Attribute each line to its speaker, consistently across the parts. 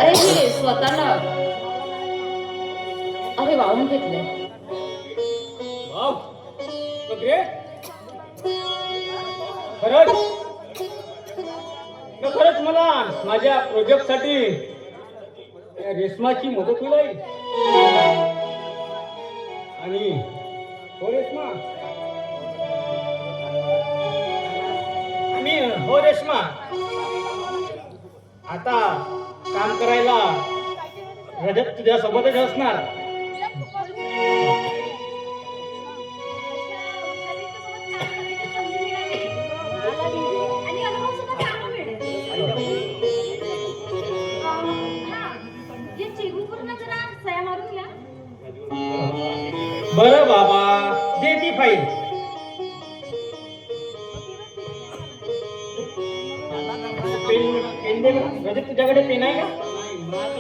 Speaker 1: अरे हे स्वतःला अरे वाहून घेतलंय.
Speaker 2: Wow, so great. खरंच खरंच मला माझ्या प्रोजेक्ट साठी रेशमाची मदत होईल. आणि हो रेशमा, आणि हो रेशमा, आता काम करायला रजत तुझ्या सोबतच असणार. बरं बाबा, दे ती फाईल. पेन दे ना. रजत तुझ्याकडे पेन आहे का? बरं.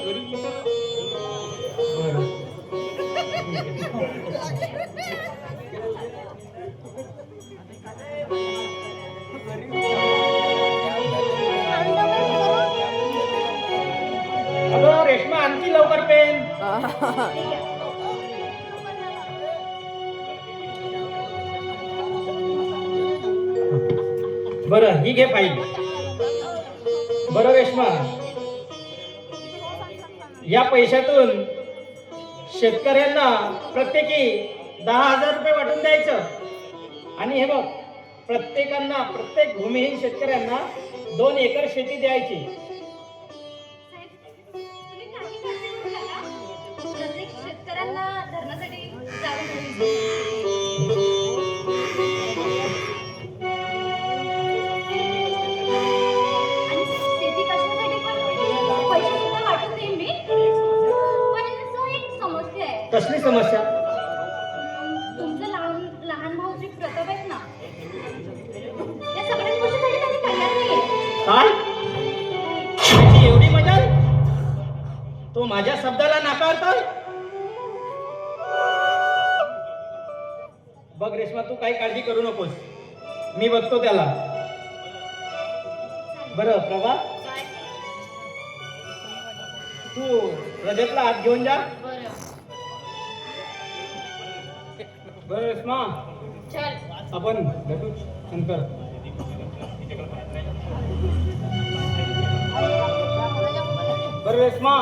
Speaker 2: अगं रेश्मा, आणखी लवकर पेन. बरं, ही घे फाईल. बरं रेश्मा, या पैशातून शेतकऱ्यांना प्रत्येकी 10,000 रुपये वाटून द्यायचं. आणि हे बघ, प्रत्येक भूमिहीन शेतकऱ्यांना 2 एकर शेती द्यायची.
Speaker 3: शेतकऱ्यांना धरण्यासाठी
Speaker 2: कसली समस्या?
Speaker 3: तुमचं लहान भाऊ जी प्रताप आहेत ना, त्या सगळ्या गोष्टीसाठी त्यांनी तयार नाहीये.
Speaker 2: काय? त्याची एवढी मजा? तो माझ्या शब्दाला नाकारतोय? बघ रेश्मा, तू काही काळजी करू नकोस, मी बघतो त्याला. बरं प्रभा, तू रजतला आत घेऊन जा. बरं रेश्मा,
Speaker 1: चल
Speaker 2: आपण भेटू नंतर. बरं रेश्मा,